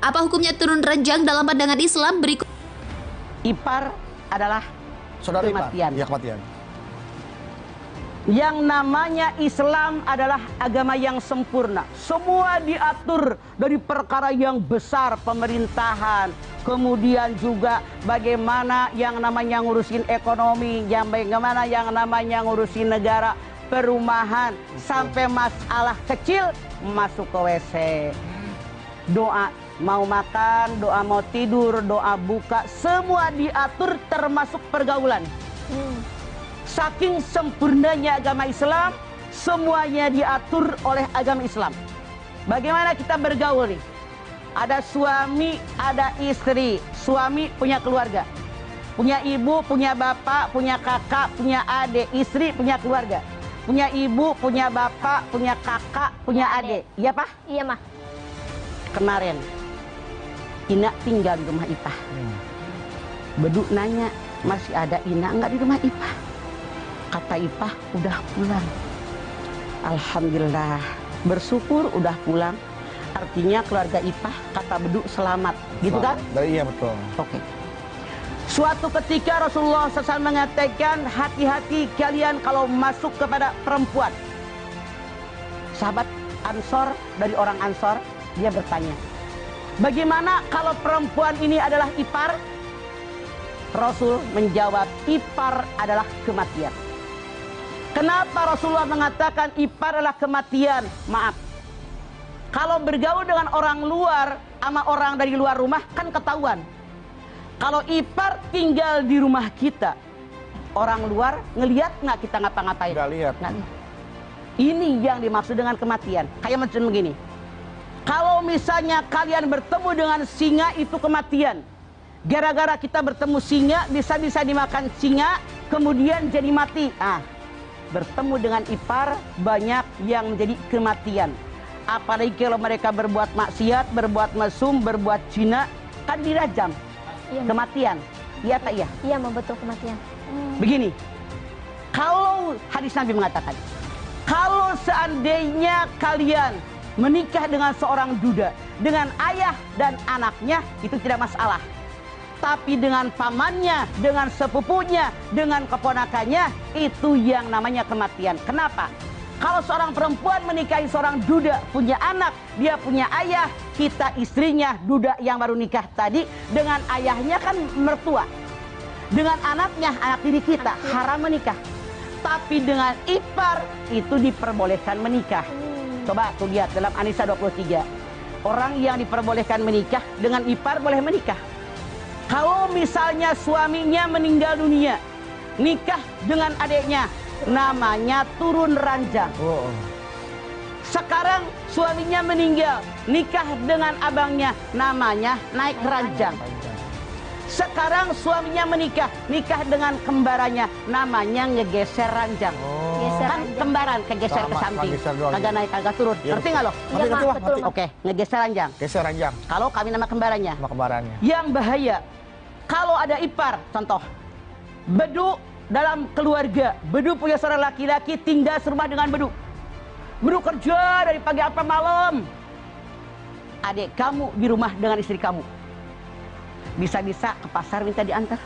Apa hukumnya turun ranjang dalam pandangan Islam? Berikut. Ipar adalah Saudara ipar. kematian. Ya, kematian. Yang namanya Islam adalah agama yang sempurna. Semua diatur dari perkara yang besar, pemerintahan, kemudian juga bagaimana yang namanya ngurusin ekonomi, yang bagaimana yang namanya ngurusin negara, perumahan, sampai masalah kecil masuk ke WC. Doa mau makan, doa mau tidur, doa buka, semua diatur termasuk pergaulan. Saking sempurnanya agama Islam, semuanya diatur oleh agama Islam. Bagaimana kita bergaul nih? Ada suami, ada istri. Suami punya keluarga. Punya ibu, punya bapak, punya kakak, punya adik. Istri punya keluarga. Punya ibu, punya bapak, punya kakak, punya adik. Iya, Pak? Iya, Mah. Kemarin Ina tinggal di rumah Ipah. Beduk nanya, masih ada Ina nggak di rumah Ipah? Kata Ipah, udah pulang. Alhamdulillah, bersyukur udah pulang. Artinya keluarga Ipah, kata Beduk, selamat. Gitu kan? Iya, betul. Oke. Suatu ketika Rasulullah SAW mengatakan, hati-hati kalian kalau masuk kepada perempuan. Sahabat Ansor, dari orang Ansor, dia bertanya, bagaimana kalau perempuan ini adalah ipar? Rasul menjawab, ipar adalah kematian. Kenapa Rasulullah mengatakan ipar adalah kematian? Maaf, kalau bergaul dengan orang luar sama orang dari luar rumah kan ketahuan. Kalau ipar tinggal di rumah kita, orang luar ngelihat nggak kita ngapa-ngapain? Nggak lihat. Nggak lihat. Ini yang dimaksud dengan kematian. Kayak macam begini. Kalau misalnya kalian bertemu dengan singa, itu kematian. Gara-gara kita bertemu singa, bisa-bisa dimakan singa, kemudian jadi mati. Bertemu dengan ipar, banyak yang menjadi kematian. Apalagi kalau mereka berbuat maksiat, berbuat mesum, berbuat zina, kan dirajam. Iya, Kematian. Iya tak iya? Iya, Mah, betul kematian. Begini, kalau hadis Nabi mengatakan, kalau seandainya kalian menikah dengan seorang duda, dengan ayah dan anaknya, itu tidak masalah. Tapi dengan pamannya, dengan sepupunya, dengan keponakannya, itu yang namanya kematian. Kenapa? Kalau seorang perempuan menikahi seorang duda, punya anak, dia punya ayah, kita istrinya, duda yang baru nikah tadi, dengan ayahnya kan mertua. Dengan anaknya, anak diri kita, haram menikah. Tapi dengan ipar, itu diperbolehkan menikah. Coba tuh lihat dalam An-Nisa 23. Orang yang diperbolehkan menikah, dengan ipar boleh menikah. Kalau misalnya suaminya meninggal dunia, nikah dengan adiknya, namanya turun ranjang. Sekarang suaminya meninggal, nikah dengan abangnya, namanya naik ranjang. Sekarang suaminya menikah, nikah dengan kembarannya, namanya ngegeser ranjang. Kan kembaran kegeser ke samping, kagak naik kagak turun. Ngerti nggak lo? Ngerti, ngerti, Wah, ngerti. Oke, ngegeser ranjang. Geser ranjang Kalau kami nama kembarannya. sama kembarannya. Yang bahaya, kalau ada ipar, contoh, Beduk dalam keluarga, Beduk punya seorang laki-laki tinggal serumah dengan Beduk. Beduk kerja dari pagi apa malam. Adik kamu di rumah dengan istri kamu. Bisa-bisa ke pasar minta diantar.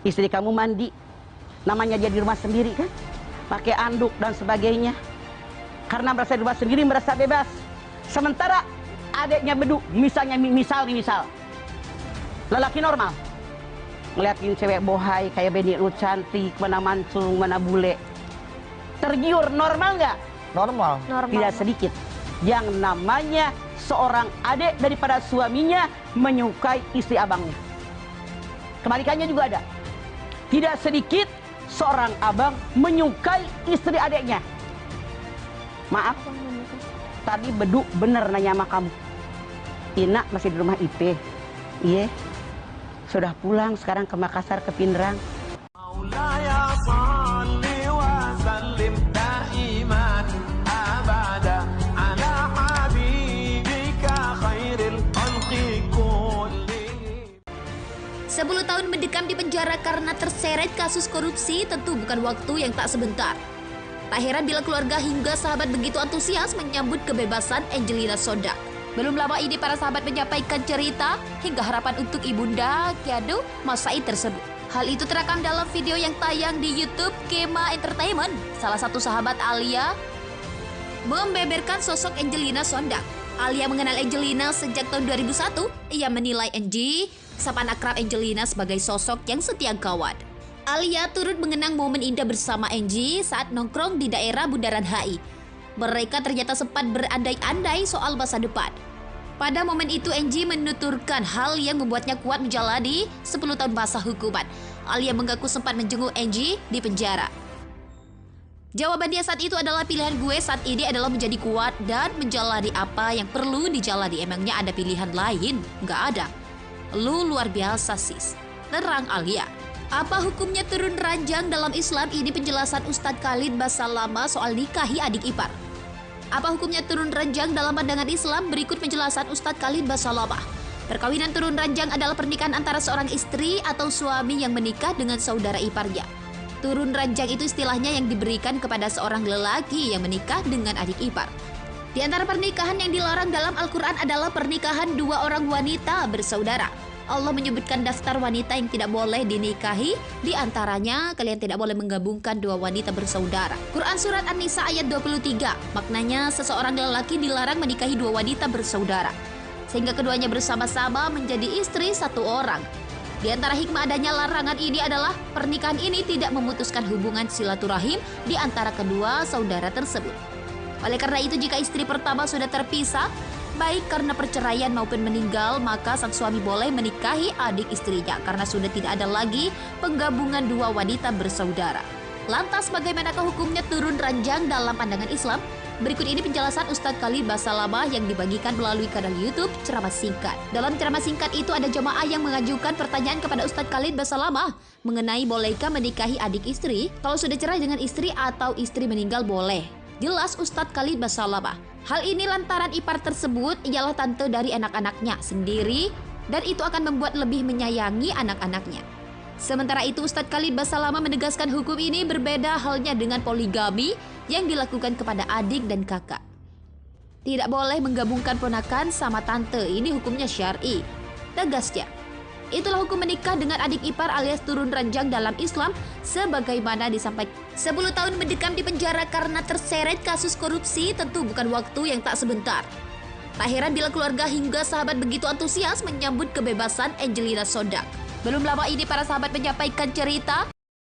Istri kamu mandi, namanya dia di rumah sendiri kan, pakai anduk dan sebagainya. Karena merasa di rumah sendiri, merasa bebas. Sementara adiknya Beduk, misalnya misal lelaki normal, ngeliatin cewek bohai kayak Beni Lu cantik, mana mancung, mana bule, tergiur, normal nggak? Normal. Tidak sedikit yang namanya seorang adik daripada suaminya menyukai istri abangnya. Kebalikannya juga ada. Tidak sedikit seorang abang menyukai istri adiknya. Maaf, tadi Beduk bener nanya sama kamu. Ina masih di rumah IP. Iya. Sudah pulang sekarang ke Makassar, ke Pindrang. Sepuluh tahun mendekam di penjara karena terseret kasus korupsi tentu bukan waktu yang tak sebentar. Tak heran bila keluarga hingga sahabat begitu antusias menyambut kebebasan Angelina Sondak. Belum lama ini para sahabat menyampaikan cerita hingga harapan untuk ibunda Kiado Masai tersebut. Hal itu terekam dalam video yang tayang di YouTube Kema Entertainment. Salah satu sahabat Alia membeberkan sosok Angelina Sondakh. Alia mengenal Angelina sejak tahun 2001. Ia menilai Angie, sapaan akrab Angelina, sebagai sosok yang setia kawan. Alia turut mengenang momen indah bersama Angie saat nongkrong di daerah Bundaran HI. Mereka ternyata sempat berandai-andai soal masa depan. Pada momen itu Angie menuturkan hal yang membuatnya kuat menjalani 10 tahun masa hukuman. Alia mengaku sempat menjenguk Angie di penjara. Jawaban dia saat itu adalah, pilihan gue saat ini adalah menjadi kuat dan menjalani apa yang perlu dijalani. Emangnya ada pilihan lain? Nggak ada. Lu luar biasa sis, terang Alia. Apa hukumnya turun ranjang dalam Islam? Ini penjelasan Ustadz Khalid Basalamah soal nikahi adik ipar. Apa hukumnya turun ranjang dalam pandangan Islam? Berikut penjelasan Ustadz Khalid Basalamah. Perkawinan turun ranjang adalah pernikahan antara seorang istri atau suami yang menikah dengan saudara iparnya. Turun ranjang itu istilahnya yang diberikan kepada seorang lelaki yang menikah dengan adik ipar. Di antara pernikahan yang dilarang dalam Al-Quran adalah pernikahan dua orang wanita bersaudara. Allah menyebutkan daftar wanita yang tidak boleh dinikahi. Di antaranya, kalian tidak boleh menggabungkan dua wanita bersaudara. Quran Surat An-Nisa ayat 23. Maknanya, seseorang lelaki dilarang menikahi dua wanita bersaudara, sehingga keduanya bersama-sama menjadi istri satu orang. Di antara hikmah adanya larangan ini adalah pernikahan ini tidak memutuskan hubungan silaturahim di antara kedua saudara tersebut. Oleh karena itu, jika istri pertama sudah terpisah, baik karena perceraian maupun meninggal, maka sang suami boleh menikahi adik istrinya karena sudah tidak ada lagi penggabungan dua wanita bersaudara. Lantas bagaimanakah hukumnya turun ranjang dalam pandangan Islam? Berikut ini penjelasan Ustadz Khalid Basalamah yang dibagikan melalui kanal YouTube Ceramah Singkat. Dalam ceramah singkat itu ada jemaah yang mengajukan pertanyaan kepada Ustadz Khalid Basalamah mengenai bolehkah menikahi adik istri kalau sudah cerai dengan istri atau istri meninggal boleh. Jelas Ustadz Khalid Basalamah, hal ini lantaran ipar tersebut ialah tante dari anak-anaknya sendiri dan itu akan membuat lebih menyayangi anak-anaknya. Sementara itu Ustadz Khalid Basalamah menegaskan hukum ini berbeda halnya dengan poligami yang dilakukan kepada adik dan kakak. Tidak boleh menggabungkan ponakan sama tante, ini hukumnya syar'i. Tegasnya, itulah hukum menikah dengan adik ipar alias turun ranjang dalam Islam sebagaimana disampaikan. 10 tahun mendekam di penjara karena terseret kasus korupsi tentu bukan waktu yang tak sebentar. Tak heran bila keluarga hingga sahabat begitu antusias menyambut kebebasan Angelina Sondakh. Belum lama ini para sahabat menyampaikan cerita